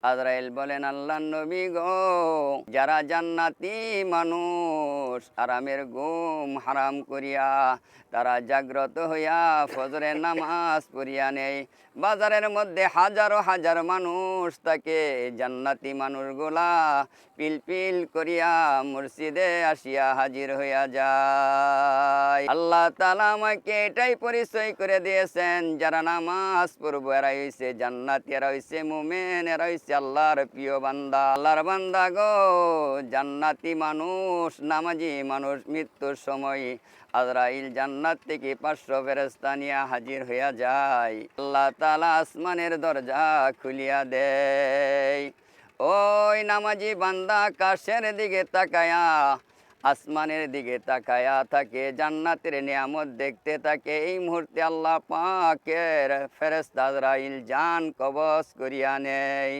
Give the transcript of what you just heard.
আজরাইল বলেন, আল্লাহর নবী গো, যারা জান্নাতি মানুষ আরামের ঘুম হারাম করিয়া তারা জাগ্রত হইয়া ফজরের নামাজ পড়িয়া নেই, বাজারের মধ্যে হাজারো হাজার মানুষ তাকে জান্নাতি মানুষগুলা পিলপিল করিয়া মসজিদে আসিয়া হাজির হইয়া যায়। আল্লাহ তাআলা আমাকে এটাই পরিচয় করে দিয়েছেন, যারা নামাজ পড়বো এরা হইছে জান্নাতি, এরা হইছে মুমিন, এরা হইছে আল্লাহর প্রিয় বান্দা। আল্লাহর বান্দা গো, জান্নাতি মানুষ, নামাজি মানুষ মৃত্যুর সময় আজরাইল জান্নাত থেকে 500 ফেরেশতা নিয়ে হাজির হইয়া যায়। আল্লাহ তাআলা আসমানের দরজা খুলিয়া দেয়। ওই নামাজি বান্দা আকাশের দিকে তাকায়া, আসমানের দিকে তাকায়া থাকে, জান্নাতের নিয়ামত দেখতে থাকে। এই মুহূর্তে আল্লাহ পাকের ফেরেশতা আজরাইল জান কবজ করিয়া নেয়।